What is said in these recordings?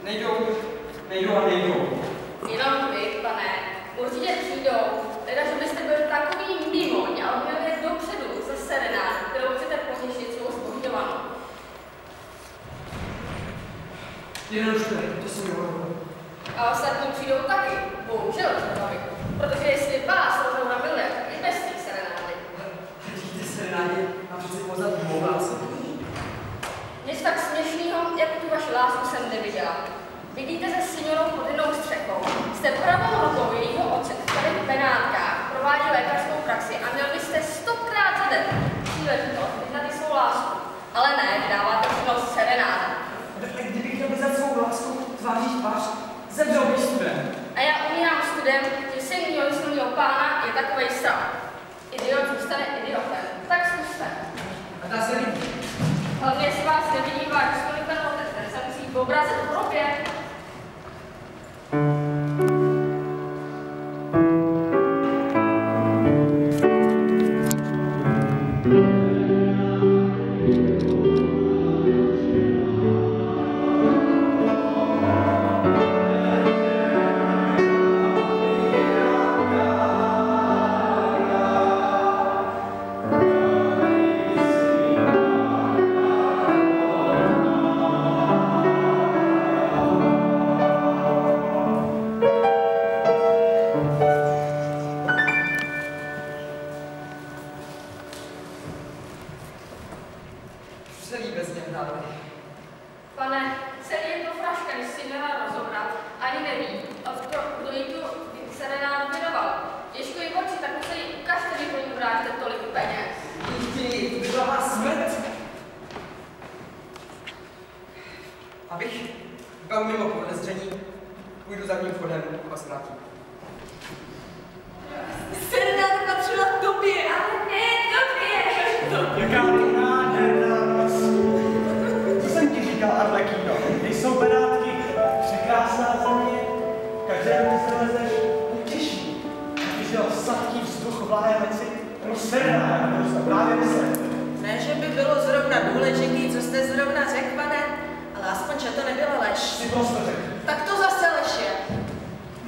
Nejdou a nejdou. Jenom vy, pane, určitě přijdou. Teda, že byste byli takový mimoň a odměli je dopředu ze serenádu, kterou chcete potěšit svou zbožňovanou. Jeden už tady, to si nemohu. A ostatní přijdou taky, bohužel třeba vy. Protože jestli vás rozoura miluje, tak i bez té serenády. Ty serenády mám přeci poznat dvouhlasy. Nic tak směšného, jako tu vaši lásku jsem neviděla. Vidíte se signorou pod jednou střechou. Jste pravou rukou jejího otce, tady v Benátkách provádí lékařskou praxi a měl byste 100krát za den příležitost vyznat i svou lásku. Ale ne, vydáváte přednost serenádu. Kdybych chtěl vyznat svou lásku tváří tvář, zemřel bych studem. A já umírám studem, že syn mýho vyslovního pána je takovej sám. Idiot zůstane idiotem. Tak zkuste. A ta se líbí. Hlavně, jestli vás nevidí váš skolikan otec, ten se musí obrazit v hrobě. Pane, celý je to fraška, když si měla rozobrat, ani neví, kdo jí tu serenádu věnoval. Těžko jí oči, tak se jí ukažte, když po ní vrátíte tolik peněz. Ty byla má smrt. Abych byl mimo podezření, půjdu za ním vchodem a vás vrátím. Serenáda patřila tobě, ale ne tobě. Jaká ty nádherná noc. Co jsem ti říkal, Arlekino? Nejsou Benátky překrásná země? Každému se vezeš utěší. Když jel sladký vzduch v lájemeci, nebo serenáda, kterou jsme právě mysleli. Ne, že by bylo zrovna důležitý, co jste zrovna řekl, pane, ale aspoň, že to nebyla lež. Si prostě řekl. Tak to zase lež je.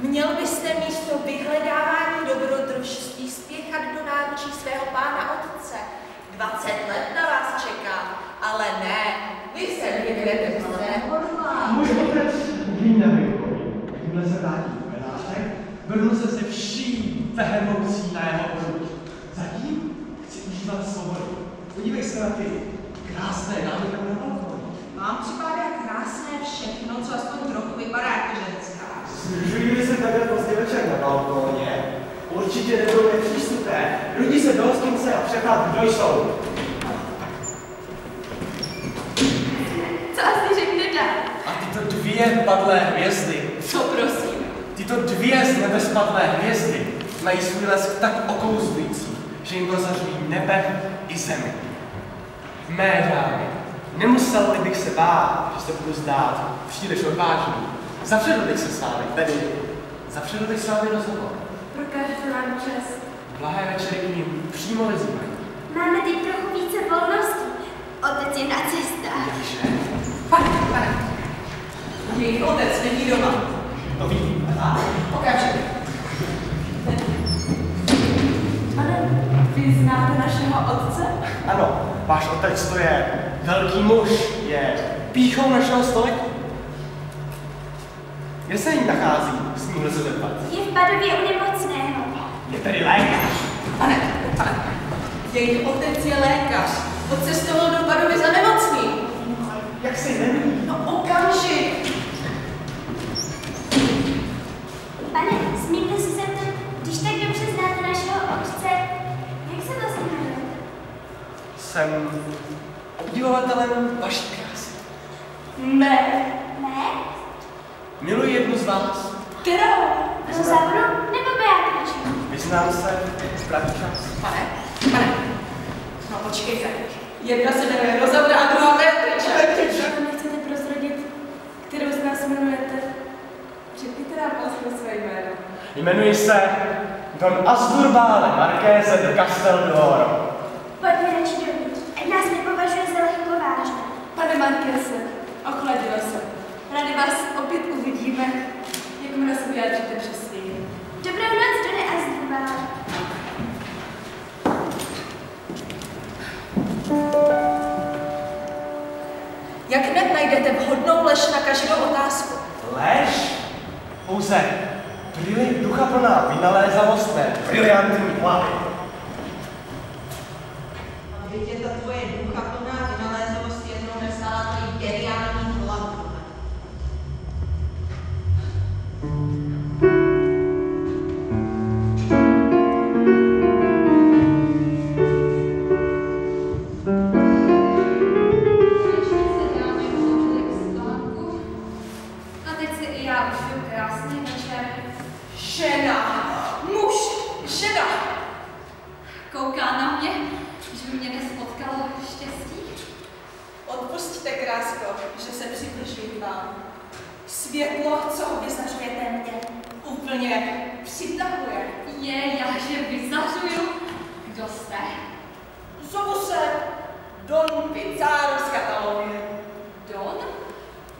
Měl byste místo vyhledávání dobrodružství spěchat do náručí svého pána otce. 20 let na vás čeká, ale ne, vy se vyvedete plné hodlá. Můj otec ví nevykojí. Tímhle se vrátí do Benátek, vrhnu se se vší vehemoncí na jeho odluč. Zatím chci užívat svobodu. Podívej se na ty krásné dámy tam na balkóně. Vám připadá krásné všechno, co aspoň trochu vypadá jako ženská. Slyšuji se takhle pozdě večer na balkóně. Určitě nebudou nepřístupné. Rodí se do hostince a překlad, kdo jsou. Co asi řekne dál? A tyto dvě padlé hvězdy, Co prosím? tyto dvě z nebe spadlé hvězdy mají svůj lesk tak okouzlující, že jim prozařují nebe i zemi. Mé dámy, nemusel bych se bát, že se budu zdát příliš odvážný. Zavřel bych se s vámi, tedy zavřel bych s vámi rozhovor. Prokažte nám čas. Blahé večery k ním přímo vyzývají. Máme teď trochu více volností. Otec je na cestách. Takže, Pane, jejich otec není doma. to vidím. Okamžik. Pane, vy znáte našeho otce? Ano, váš otec to je velký muž, je pýchou našeho stolku. Kde se jí nachází, smím se zeptat? Je v Padově u nemocného. Je tady lékař. Pane, jejich otec je lékař. Odcestoval do Padovy za nemocný. Jak se jmenují? No okamžik. Pane, smíte se zeptat, když tak dobře znáte našeho otce, jak se vlastně jmenuje? Jsem obdivovatelem vaší krásy. Ne. Ne? Miluji jednu z vás. Kterou? Rozauru nebo Beatriču? Vyznám se v pravý čas. Pane, no počkejte. Jedna se jmenuje Rozaura a druhá Beatrice. Nechcete prozradit, kterou z nás jmenujete? Řekněte nám aspoň své jméno. Jmenuji se Don Asdrubale Markéze de Castel d'Oro. Pojďme radši dovnitř, ať nás nepovažuje za lehkovážné. Pane Markése, ochladilo se. Rady vás opět pouze ducha plná vynalézavostné, briliantní hlavy. A vidět ta tvoje ducha plná vynalézavost jednou nevzala tvoji geniální hlavu. Kouká na mě, že by mě nespotkalo štěstí. Odpusťte, krásko, že se přibližuji vám. Světlo, co vyzařujete mě, úplně přitahuje. Já že vyzařuju. Kdo jste? Zovu se Don Pizarro z Katalonie. Don?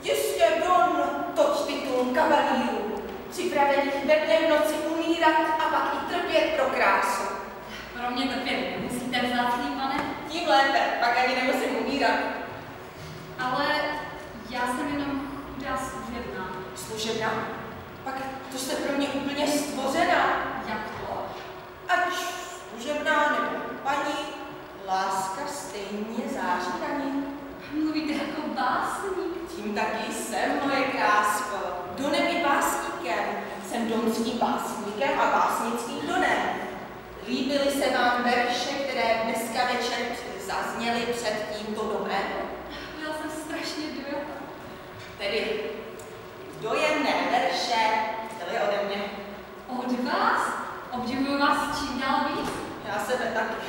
Jistě Don, toť titul kavalíru, připravených ve dne v noci umírat a pak i trpět pro krásu. Pro mě trpět nemusíte, vzácný pane. Tím lépe, pak ani nemusím umírat. Ale já jsem jenom chudá služebná. Služebná? Pak to jste pro mě úplně stvořená. Jak to? Ať služebná nebo paní, láska stejně září na ní. Mluvíte jako básník. Tím taky jsem, moje krásko. Donem i básníkem. Jsem donským básníkem a básnickým donem. Líbily se vám verše, které dneska večer zazněly před tímto domem? Byla jsem strašně dojatá. Tedy dojemné verše byly ode mě. Od vás? Obdivuju vás čím dál víc. Já sebe taky.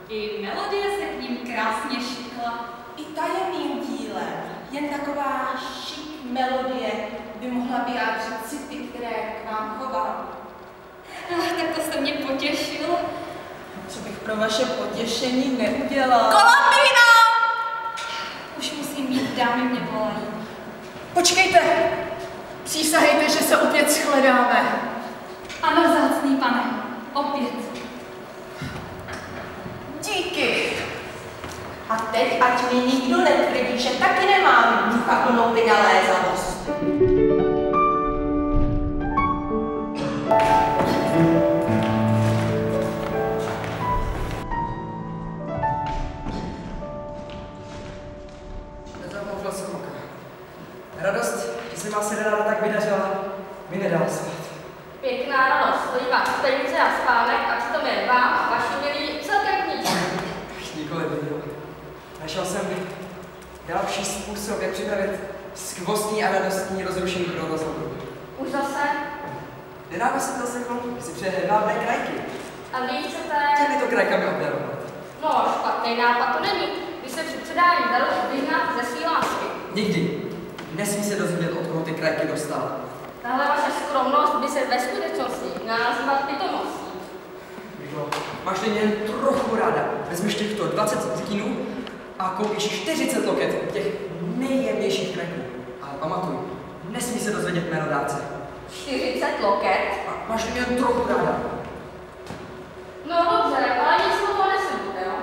I melodie se k ním krásně šikla. I tajemným dílem jen taková šik melodie by mohla vyjádřit city, které k vám chovám. Tak to jste mě potěšil. Co bych pro vaše potěšení neudělal? Kolumbína! Už musím jít, dámy mě volají. Počkejte! Přísahejte, že se opět shledáme. Ano, vzácný pane, opět. Díky. A teď ať mi nikdo netvrdí, že taky nemám ducha plnou vynalézavost. Radost, že se vás ráda tak vydařila, mi nedala spát. Pěkná radost, stojí vás peníze a spánek a přitom jen vám a vaši milí celkem nic. Nikoli nebylo. Našel jsem další způsob, jak připravit skvostný a radostný rozrušení pro rozhovor. Už zase? Nedává se to sekund, že si přeje hedvábné krajky. A vy chcete... Těmito krajkami obdarovat. No, špatný nápad to není. Vy se při předání daru vyhnat ze svý lásky. Nikdy. Nesmí se dozvědět, od koho ty krajky dostal. Tahle vaše skromnost by se ve skutečnosti měla nazývat pitomostí. Máš-li mě jen trochu ráda, vezmeš těchto 20 stinů a koupíš 40 loket těch nejjemnějších krajků. Ale pamatuj, nesmí se dozvědět mé rodáce. 40 loket? Máš-li mě jen trochu ráda. No dobře, ale nic z toho neslíbíte, jo?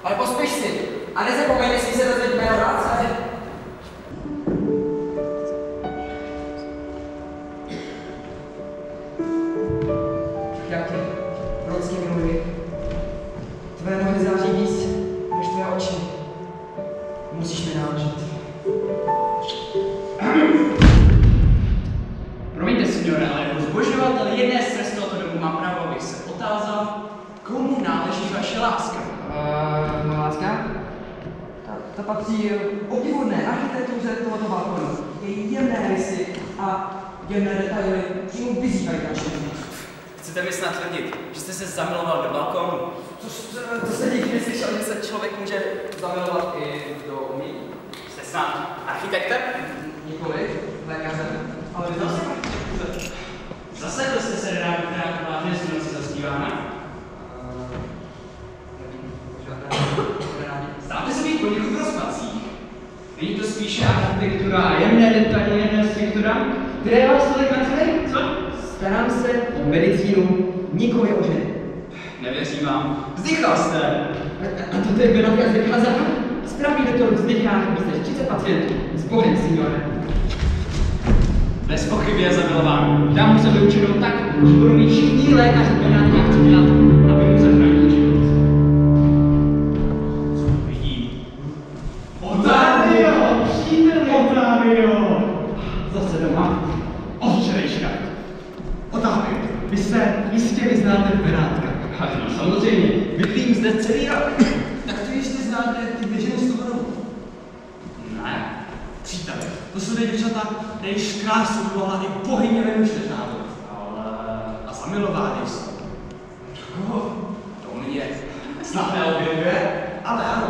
Ale pospíš si a nezapomeň, nesmí se dozvědět mé rodáce. Jaký prorocký mluvy. Tvé nohy září víc než tvé oči. Musíš mi náležet. Promiňte, signore, ale jako zbožňovatel jedné z tohoto domu má právo, abych se otázal, komu náleží vaše láska? Má láska? Ta patří obdivuhodné architektuře tohoto balkonu. Její jemné rysy a jemné detaily přímo vyzývají naše lidi. Chcete mi snad tvrdit, že jste se zamiloval do balkonu? To se nikdy neslyšel, že se člověk může zamilovat i do umění. Jste snad architektem? Nikoliv, lékařem, ale Zase architektuře. Zaslechl jste se rád, která vážně z noci zaspívána? Státe se být poněkud v rozpacích. Není to spíše architektura a jemné detaily, jemné struktura, které vás tolik natchly? Co? starám se o medicínu, nikoli o ženy. Nevěřím vám. Vzdychal jste. A toto je Benovka z Vychazana? Správný doktor vzdychá více než 30 pacientů. S Bohem, signore. Bez pochyby je zamilován. Dám mu se vyučenou tak, že budou mít všichni lékaři v Benátkách co dělat, aby mu zachránil život. Co vidí? Otávio! Příteli! Otávio! Zase doma. Od včerejška. Otávio, vy se jistě vyznáte v Benátkách. No, samozřejmě, bydlím zde celý rok. Tak to jistě znáte ty běženy z toho domu. Ne. Příteli, to jsou ty děvčata, jejichž krásu vyvolala i bohyně Venuše řádu. Ale... A zamilovány jsou. To mě snad neobjevuje. Ale ano.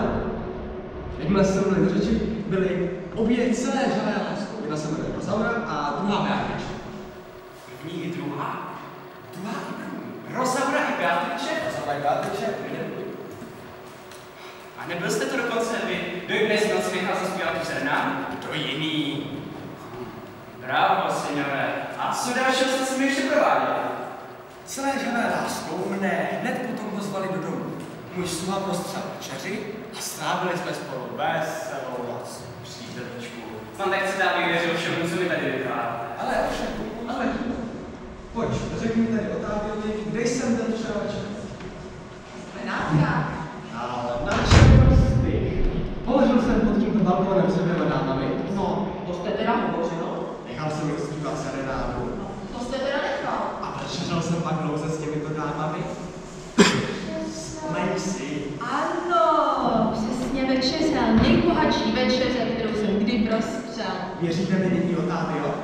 Jakmile se mluvili do řeči, byly obě celé žavé láskou. Jedna se jmenuje Rosaura a druhá Beatrice. První i druhá. Druhá i první. Rosaura i Beatrice? Rosaura i Beatrice. A nebyl jste to dokonce vy, kdo jim dnes noc nechal zaspívat tu serenádu? To jiný. Bravo, signore. A co dalšího jste si mi ještě prováděli? Celé žavé láskou mne hned potom pozvali do domu. Můj sluha prostřel večeři a strávili jsme spolu veselou noc. Přítelíčku. Mám tak chci dát věřil všemu, co mi tady vyprávíte. Ale, pojď, řekni tady Otáviovi, kde jsem byl včera večer. Benátka. Ale na černosti. Položil jsem pod tímto balkónem s oběma dámami. No, to jste teda hovořil. Nechal jsem jich zpívat serenádu. To jste teda nechal. A večeřel jsem pak dlouze s těmito dámami. Vzpomeň si. Ano, přesně večeřel. Nejbohatší večeře, kterou jsem kdy prostřel. Věříte mi nyní, Otávio?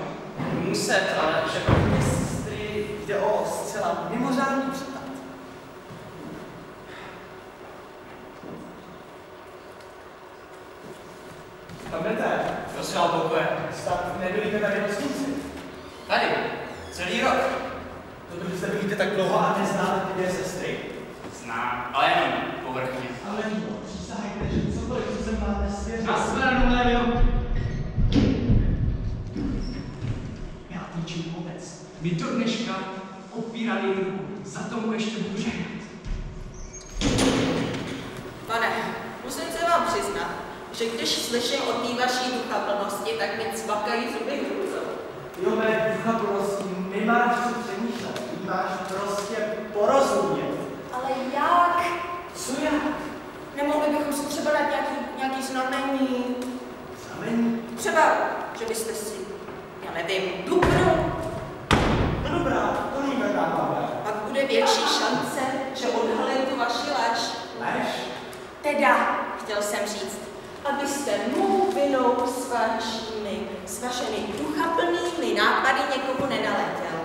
Muset, ale že pro mě sestry Jde o zcela mimořádný případ. Tam jdete. do svého pokoje. Snad nebyli tady hostníci. Tady, celý rok. Protože jste byli tak dlouho a neznáte ty dvě sestry. Znám, ale jenom povrchně. Ale no, přísahajte, že cokoliv, co se máte svěřit. Na stranu, Levio. Já ničím vůbec. My do dneška opírali ruku, za tomu ještě budu žehnat. Pane, musím se vám přiznat, že když slyším o té vaší duchaplnosti, tak mi cvakají zuby hrůzou. Jo, mé duchaplnosti, nemáš co přemýšlet, máš prostě porozumět. Ale jak? Co já? Nemohli bychom si třeba dát nějaký znamení? Znamení? Třeba, že byste si, já nevím, dupnul. No dobrá, to nejme dáváme. Pak bude větší šance, že odhalím tu vaši lež. Lež? Teda, chtěl jsem říct, abyste mou vinou s vašimi duchaplnými nápady někomu nenaletěl.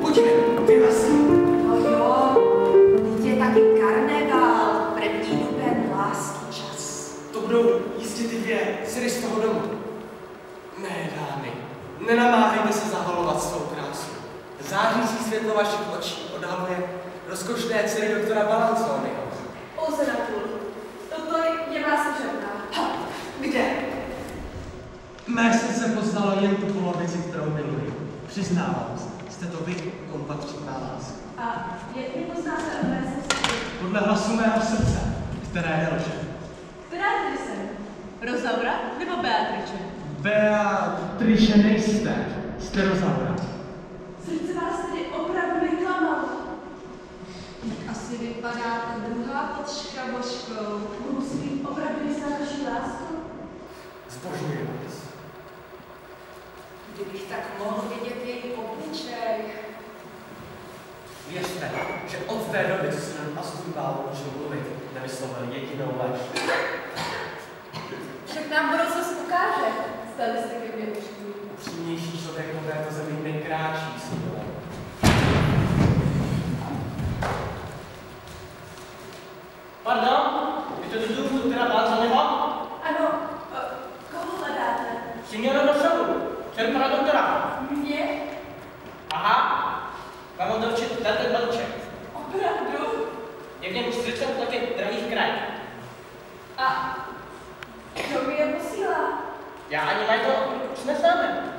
Podívej, vylezí. No jo, teď je taky karneval, první duben, lásky čas. To budou jistě ty dvě dcery z toho domu. Ne, dámy, nenamáhejte se zahalovat svou krásu. Zářící světlo vašich očí odhaluje rozkošné dcery doktora Balanzoniho. Pouze na půl. Toto je vás žádná. Kde? Mé srdce poznalo jen tu polovici, kterou miluji. Přiznávám se, jste to vy, komu patří má láska. A jak mě poznáte od mé sestry? Podle hlasu mého srdce, které nelže. Která tedy jsem? Rosaura nebo Beatrice? Beatrice nejste, jste Rosaura. Srdce vás tedy opravdu neklamalo. Asi vypadá ta druhá pod škraboškou. Musím opravdu vyznat vaši lásku? Zbožňuji vás. Kdybych tak mohl vidět její obličej. Věřte, že od té doby, co jsem na Astunbálu učil mluvit, nevyslovil jedinou lež. Však nám budoucnost ukáže. Stali jste ke mně upřímní. Upřímnější člověk po této zemi nekráčí sílou. Pardon? Je to tu doktora Balzaniho? Ano, koho hledáte? Signora Rosauru, dceru pana doktora. Mě? Aha, mám vám doručit ten balíček. Opravdu? Je v něm 40 taky drahých krajů. A kdo mi je posílá? Já ani majitel už neznáme.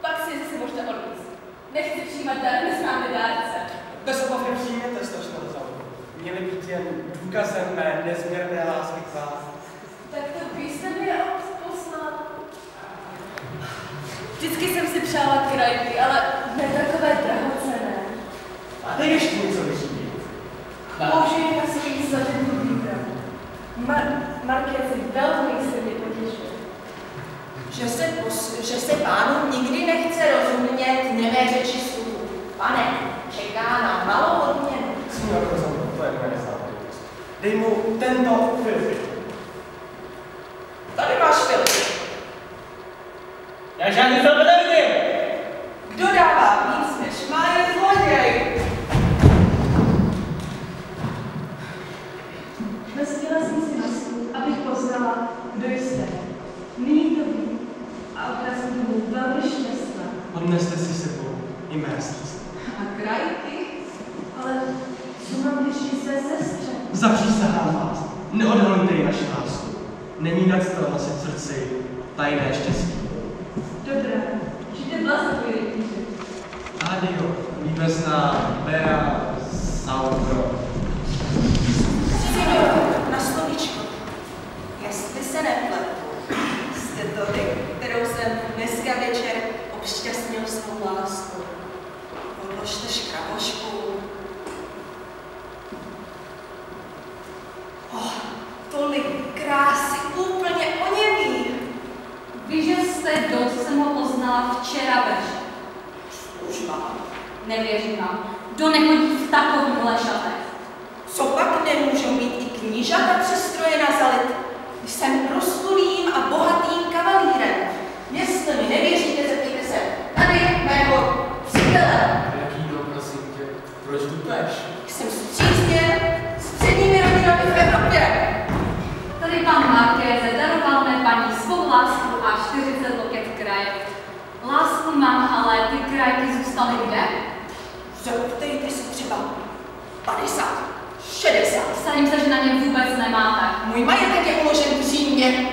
Pak si zase možná odvíc. Nechci přijímat dar, neznáme dárce. Bez obavy přijměte strašnou Rosauru. nezměrné lásky k vám. Tak to byste mi poslal. Vždycky jsem si přála krajky, ale ne takové drahocenné. Máte ještě něco vyřídit? Použijte na svůj svatební výpravu. Markéze velmi se mě potěšuje. Že se pánu nikdy nechce rozumět nemé řeči sluchu. Pane, čeká na malou odměnu. Signor Rosaldo, to je moje záležitost. Dej mu tento filtr. Tady máš filtr. Já žádný film nevidím! Kdo dává víc než má, je zloděj. Vezměla jsem si masku, abych poznala, kdo jste. Nyní to vím a opravdu tomu velmi šťastná. Odneste si sebou i mé srdce. A krajky? Ale co mám vyšší své sestře? Zapřísahám vás, neodhalujte ji naši lásku. Není nad to nosit v srdci tajné štěstí. Dobrá, žijte blahobyt, rytíři. Adio, líbezná Bea Sauro. Signor, na slovíčko. Jestli se nepletu, jste to vy, kterou jsem dneska večer obšťastnil svou lásku. Odložte škrabošku. Tolik krásy úplně oněmí. Víš, že jste dost, jsem ho poznala včera večer. Už mám. Nevěřím vám. Kdo nechodí v takovýchhle šatech? Co pak nemůžou mít i knížata přestroje na zalet? Jsem proslulým a bohatým kavalírem. Jestli mi nevěříte, zeptejte se tady mého přítele. Jaký to, prosím tě, proč tu peš? Jsem zpřízněn s předními rodinami v Evropě. Tady pan Markéze daroval mé paní svou lásku a 40 loket krajek. Lásku mám, ale ty krajky zůstaly kde? Zeptejte se třeba 50, 60. Stavím se, že na ně vůbec nemáte. Můj majetek je uložen v Římě.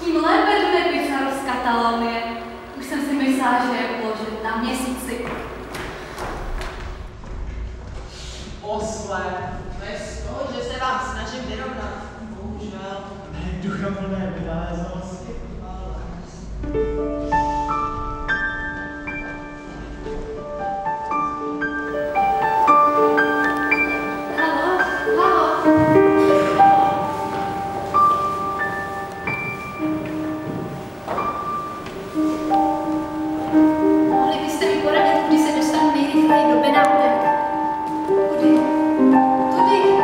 Tím lépe jdu nepizar z Katalonie. Už jsem si myslela, že je uložen na měsíci. Osle. Bez toho, že se vám snažím vyrovnat. Bohužel. Duchaplné vynálezosti. Mohli byste mi poradit, kdy se dostanu nejrychleji do Benátek? Kudy? Tudy?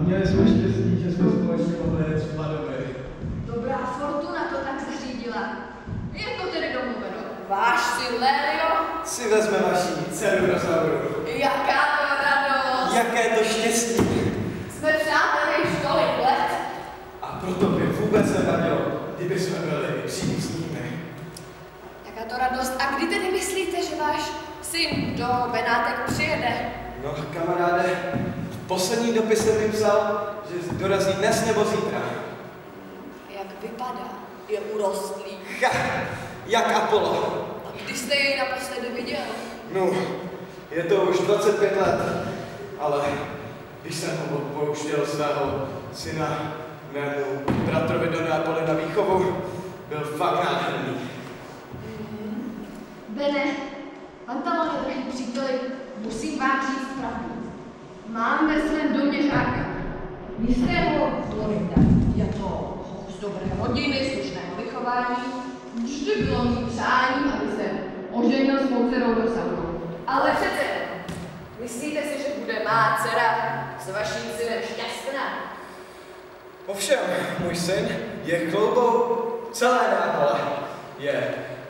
Měli jsme štěstí, že jsme společně mohli jet v Padovi. Dobrá fortuna to tak zařídila. Je to tedy domluveno. Váš syn Lélio? Si vezme vaší dceru Rosauru. Jaká to radost. Jaké to štěstí. Jsme přátelé již tolik let. A proto by vůbec nevadilo, kdyby jsme byli příbuzními. Jaká to radost. A kdy tedy myslíte, že váš syn do Benátek přijede? No, kamaráde, v poslední dopise mi psal, že dorazí dnes nebo zítra. Jak vypadá? Je urostlý. Jak Apollo. A kdy jste jej naposledy viděl? No, je to už 25 let, ale když jsem ho pouštěl svého syna mému bratrovi do Neapole na výchovu, byl fakt nádherný. Bene, Pantalone, drahý příteli, musím vám říct pravdu. Mám ve svém domě žáka. Jistého Florida. Je to hoch z dobré rodiny, slušného vychování. Vždy bylo mým přáním, aby se oženil s mou dcerou Rosaurou. Ale přece, myslíte si, že bude má dcera s vaším synem šťastná? Ovšem, můj syn je chloubou celé Neapole.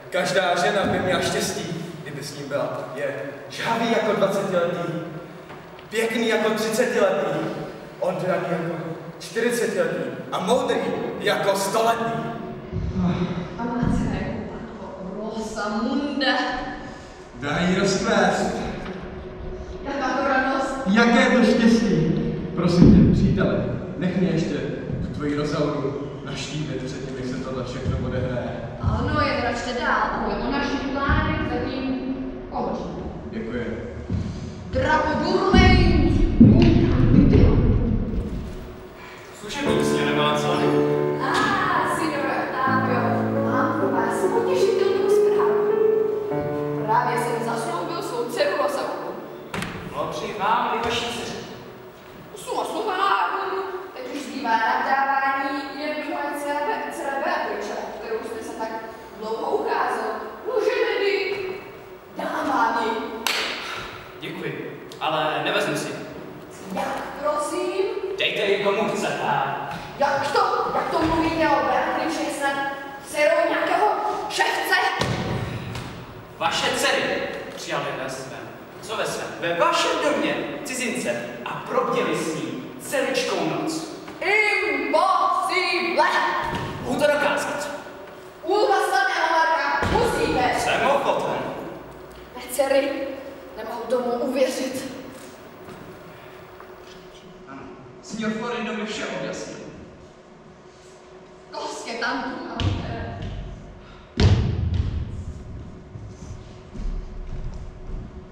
Každá žena by měla štěstí, kdyby s ním byla. Je žhavý jako 20letý, pěkný jako 30letý, oddaný jako 40letý a moudrý jako 100letý. A má dcera Rosamunda. Daj jí rozkvést. Jaká to radost. Jaké to štěstí. Prosím tě, příteli, nech mě ještě tu tvoji Rosauru navštívit předtím, jak se tohle všechno odehraje. Ano, jen račte dál, ale o našich plánech zatím pohoří. Děkuji. Drapo Durlejn! Viděla. Služebník, signore Malazone. Signore Octavio, mám pro vás potěšitelnou zprávu. Právě jsem zasloubil svou dceru Rosauru. Blahopřeji vám i vaší dceři. Suma sumárum, teď už zbývá navdávání jednu moje dcera Beatrice, kterou jste se tak dlouho ucházel. Můžeme být. Dám vám ji. Děkuji, ale nevezmu si. Jak, prosím? Dejte ji komu chcete. Jak to mluvíte o Beatrice, snad dcerou nějakého ševce? Vaše dcery přijali ve svém. Co ve svém? Ve vašem domě cizince a probděli s ní celičkou noc. Impossible! Mohu to dokázat. Úlva slavného Marka, musíte! Jsem ochoten. Mé dcery, nemohu tomu uvěřit. Ano, signor Florindo mi vše objasnil. Koske tantum,